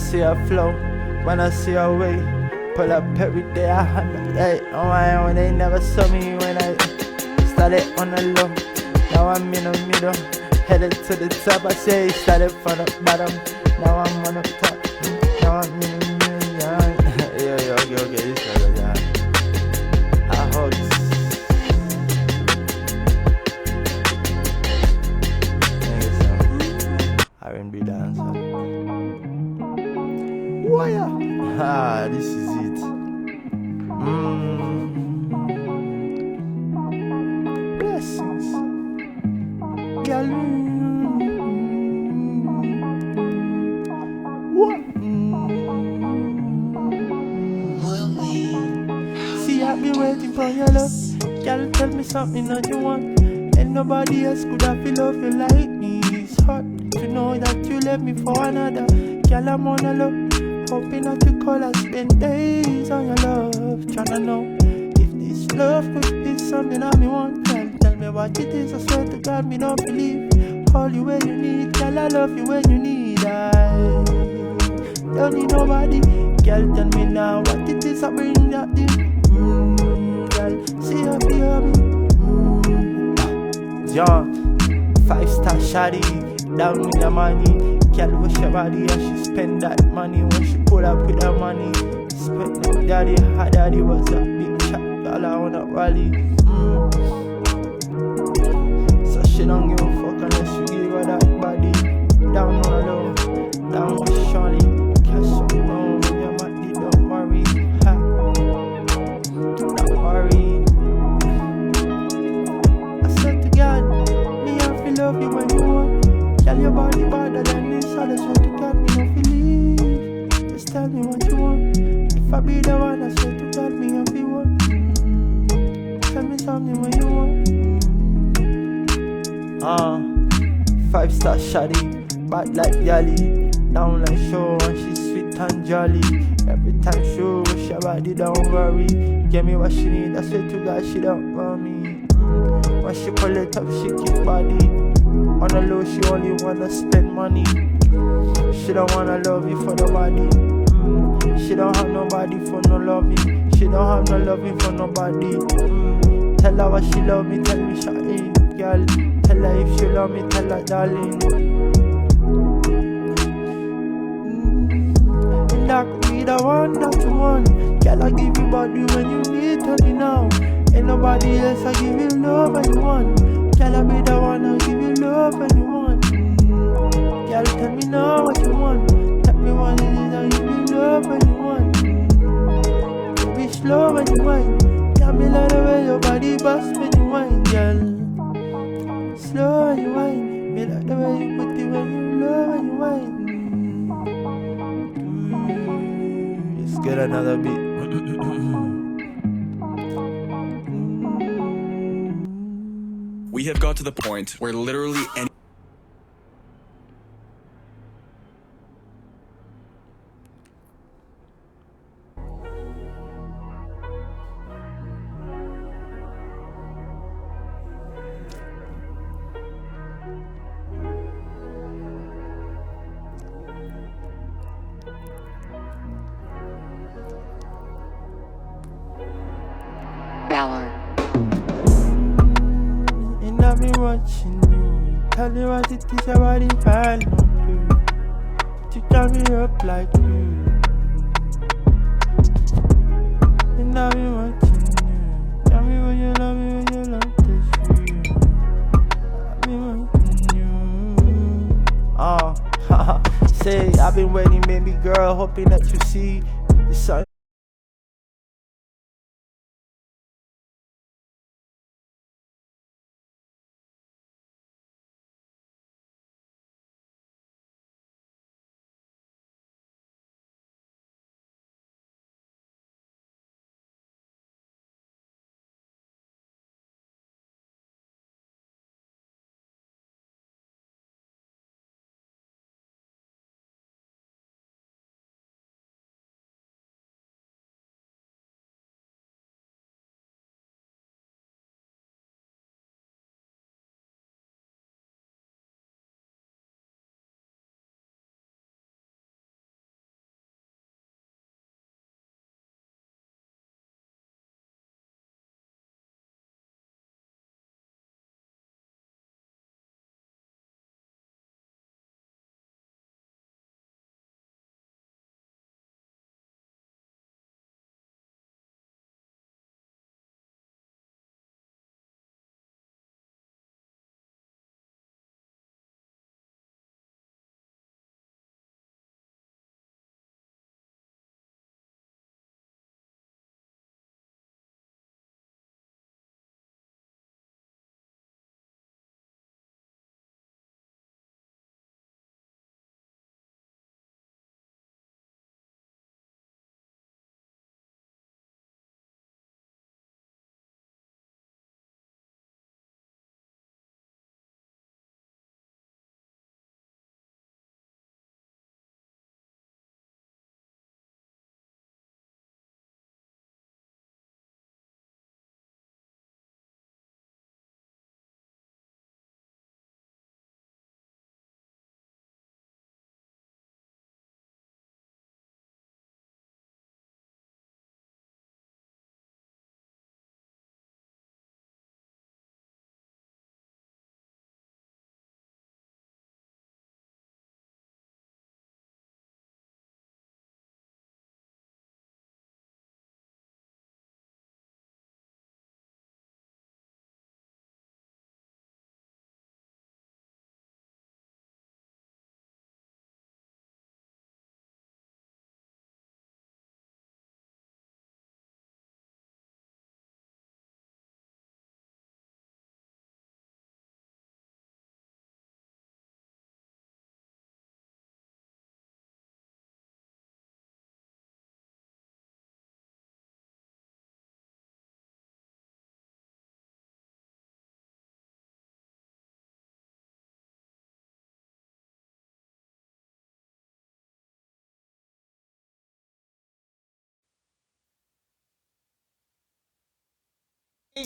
see her flow, when I see her way, pull up every day. I handle that on my own. They never saw me when I started on the low. Now I'm in the middle, headed to the top. I say started from the bottom, now I'm on the top. Now I'm in the middle, yeah. Okay, this is yeah. I hold this. R&B dancer. Wire. This is it. Blessings. Girl. What? See, I've been waiting for your love. Girl, tell me something that you want. And nobody else could have feel love you like me. It's hard to know that you left me for another. Girl, I'm on a love, hoping that you call and spend days on your love. Tryna know if this love could be something that me want. Girl, tell me what it is. I swear to God, me don't believe. Call you when you need, girl, I love you when you need. I don't need nobody. Girl, tell me now what it is. I bring that deep. Girl, see how you hear me. John, 5-star shawty, down with the money. Girl, wash your body and she spend that money. When she pull up with her money, spend that daddy. Her daddy was a big chap, girl, I wanna rally. So she don't give a fuck unless you give her that body. Down on the low, down with Shawty. Cash up now, when you're mad, don't worry. Ha, don't worry. Love you when you want. Tell your body better than this. So that's what you got me no believe. Just tell me what you want. If I be the one, I swear to God me and be one. Tell me something when you want. 5-star shawty, bad like Yali, down like show and she sweet and jolly. Every time she wash your body, don't worry. Give me what she need, I swear to God she don't want me. When she pull it up, she keep body. On the low, she only wanna spend money. She don't wanna love you for the body. She don't have nobody for no loving. She don't have no loving for nobody. Tell her what she love me, tell me shawty, girl. Tell her if she love me, tell her darling. And I could be the one that you want. Girl, I give you body when you need, tell me now. Ain't nobody else, I give you love when you want. Girl, I be the one, I give you love when you want. Girl, tell me now what you want. Tell me what it is, I give you love when you want. You be slow when you whine. Tell me like the way your body bust when you whine, girl. Slow when you whine. Me like the way you put it when you love when you whine. Let's get another beat. We have got to the point where literally any And I've been watching you. Tell you what it is about the file, no clue. You turn me up like you. And I've been watching you. Tell me when you love me, when you love this real. I've been watching you. Say I've been waiting, baby girl, hoping that you see the sun.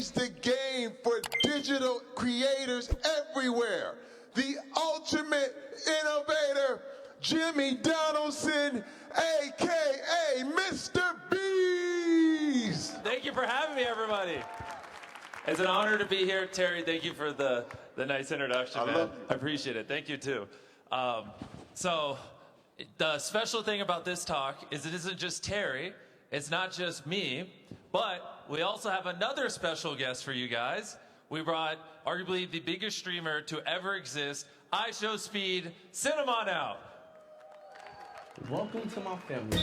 the game for digital creators everywhere. The ultimate innovator, Jimmy Donaldson, a.k.a. Mr. Beast. Thank you for having me, everybody. It's an honor to be here. Terry, thank you for the nice introduction, man. I appreciate it. Thank you, too. So the special thing about this talk is it isn't just Terry. It's not just me. But we also have another special guest for you guys. We brought arguably the biggest streamer to ever exist, iShowSpeed. Send him on out. Welcome to my family.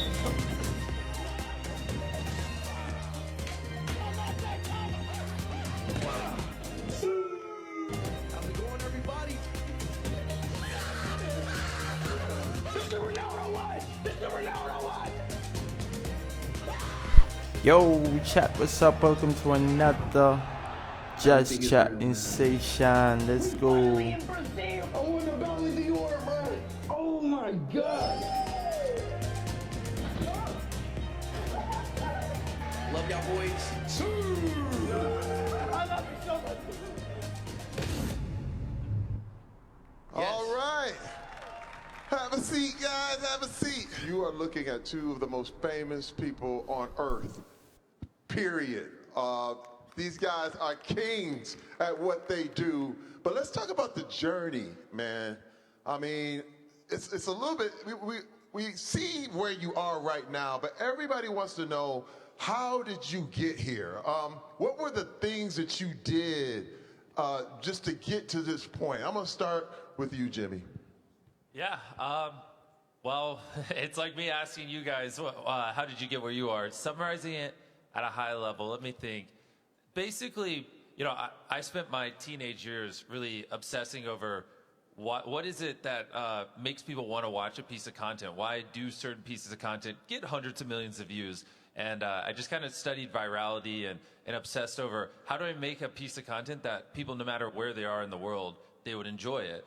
How's it going, everybody? Mr. Ronaldo what? Mr. Ronaldo what? Yo, chat, what's up? Welcome to another Just Chatting session. Let's go. Oh, in the belly of the order, bro. Oh my God. Love y'all boys. I love you so much. All right. Have a seat, guys. Have a seat. You are looking at two of the most famous people on earth, period. These guys are kings at what they do. But let's talk about the journey, man. I mean, it's a little bit, we see where you are right now, but everybody wants to know, how did you get here? What were the things that you did just to get to this point? I'm gonna start with you, Jimmy. Yeah, well, it's like me asking you guys, how did you get where you are? Summarizing it at a high level, let me think. Basically, you know, I spent my teenage years really obsessing over what is it that makes people want to watch a piece of content? Why do certain pieces of content get hundreds of millions of views? And I just kind of studied virality and obsessed over how do I make a piece of content that people, no matter where they are in the world, they would enjoy it.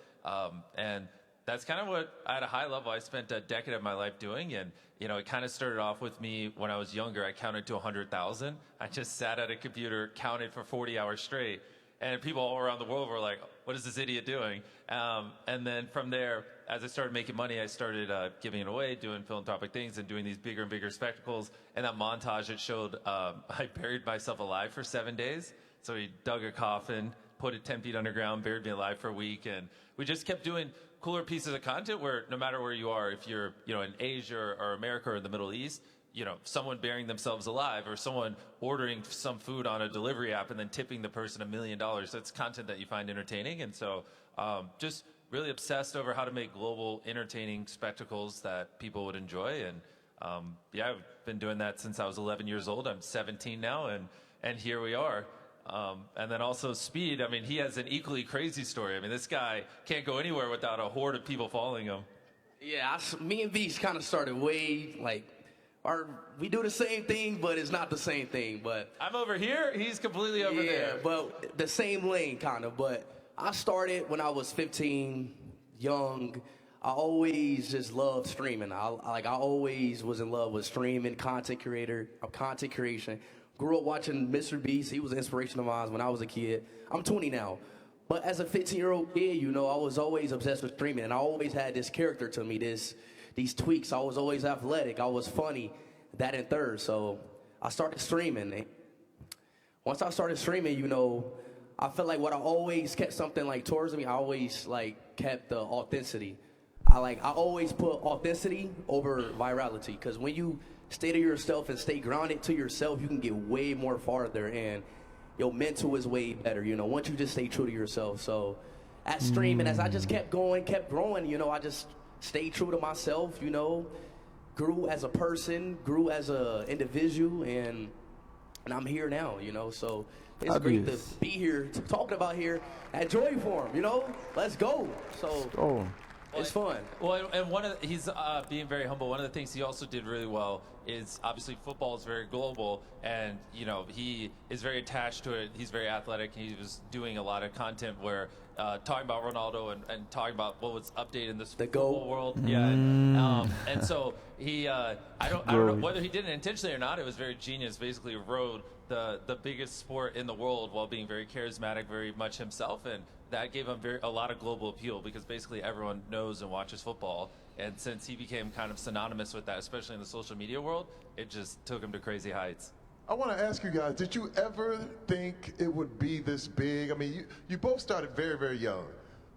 And that's kind of what, at a high level, I spent a decade of my life doing. And, you know, it kind of started off with me when I was younger. I counted to 100,000. I just sat at a computer, counted for 40 hours straight. And people all around the world were like, what is this idiot doing? And then from there, as I started making money, I started giving it away, doing philanthropic things and doing these bigger and bigger spectacles. And that montage, it showed I buried myself alive for 7 days. So he dug a coffin, put it 10 feet underground, buried me alive for a week. And we just kept doing cooler pieces of content where no matter where you are, if you're, you know, in Asia or America or in the Middle East, you know, someone burying themselves alive or someone ordering some food on a delivery app and then tipping the person $1 million. That's content that you find entertaining. And so just really obsessed over how to make global entertaining spectacles that people would enjoy. And yeah, I've been doing that since I was 11 years old. I'm 17 now, and here we are. And then also Speed, I mean, he has an equally crazy story. I mean, this guy can't go anywhere without a horde of people following him. Yeah, me and Beast kind of started way, like, we do the same thing, but it's not the same thing. But I'm over here, he's completely over there. Yeah, but the same lane, kind of. But I started when I was 15, young. I always just loved streaming. I always was in love with streaming, content creation. Grew up watching Mr. Beast. He was an inspiration of mine when I was a kid. I'm 20 now. But as a 15-year-old kid, you know, I was always obsessed with streaming. And I always had this character to me, these tweaks. I was always athletic. I was funny, that and third. So I started streaming. Once I started streaming, you know, I felt like what I always kept something like towards me, I always like kept the authenticity. I always put authenticity over virality, because when you stay to yourself and stay grounded to yourself, you can get way more farther, and your mental is way better, you know, once you just stay true to yourself. So at streaming, as I just kept going, kept growing, you know, I just stayed true to myself, you know, grew as a person, grew as an individual, and I'm here now, you know. So it's great to be here, talking about here at Joy Forum, you know. Let's go. So it's fun. Well, and he's being very humble. One of the things he also did really well is obviously football is very global, and you know he is very attached to it. He's very athletic. He was doing a lot of content where talking about Ronaldo and talking about what was updated in this football GOAT. world. Yeah, and so he I don't know whether he did it intentionally or not. It was very genius. Basically, rode the biggest sport in the world while being very charismatic, very much himself, and that gave him a lot of global appeal because basically everyone knows and watches football. And since he became kind of synonymous with that, especially in the social media world, it just took him to crazy heights. I want to ask you guys, did you ever think it would be this big? I mean, you both started very, very young,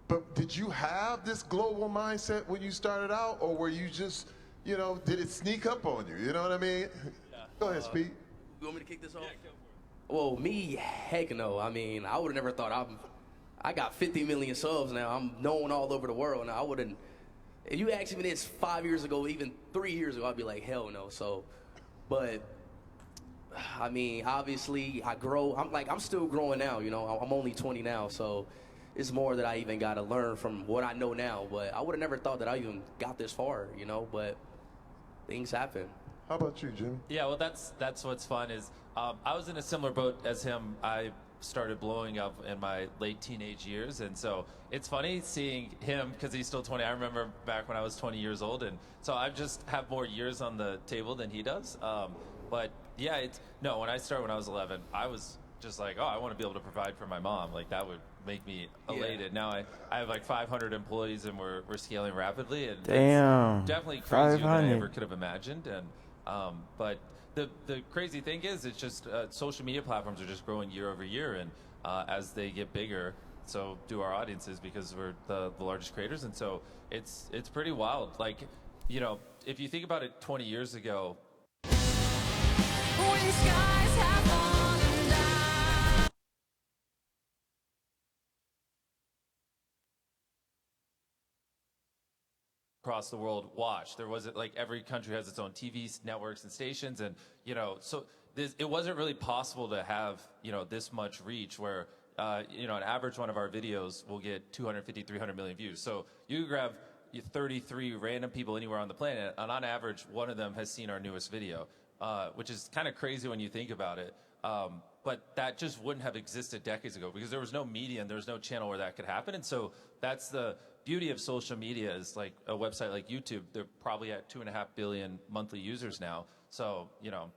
but did you have this global mindset when you started out, or were you just, you know, did it sneak up on you? You know what I mean? Yeah. Go ahead, Speed. You want me to kick this off? Yeah, go for it. Well, me, heck no. I mean, I would have never thought I got 50 million subs now. I'm known all over the world. Now, I wouldn't, if you asked me this 5 years ago, even 3 years ago, I'd be like, hell no. So, but, I mean, obviously, I'm still growing now, you know. I'm only 20 now, so it's more that I even got to learn from what I know now. But I would have never thought that I even got this far, you know, but things happen. How about you, Jim? Yeah, well, that's what's fun is I was in a similar boat as him. I started blowing up in my late teenage years, and so it's funny seeing him because he's still 20. I remember back when I was 20 years old, and so I just have more years on the table than he does. But yeah, when I started when I was 11, I was just like, oh, I want to be able to provide for my mom. Like that would make me elated. Yeah. Now I have like 500 employees, and we're scaling rapidly, and damn, it's definitely crazier than I ever could have imagined. And but the crazy thing is, it's just social media platforms are just growing year over year, and as they get bigger, so do our audiences because we're the largest creators, and so it's pretty wild. Like, you know, if you think about it, 20 years ago. When skies have fallen down. Across the world watch. There wasn't like every country has its own TV networks and stations, and you know, so it wasn't really possible to have, you know, this much reach where you know, an average one of our videos will get 250, 300 million views. So you can grab 33 random people anywhere on the planet, and on average, one of them has seen our newest video, which is kind of crazy when you think about it. But that just wouldn't have existed decades ago because there was no media and there was no channel where that could happen. And so that's the beauty of social media is like a website like YouTube. They're probably at 2.5 billion monthly users now. So, you know,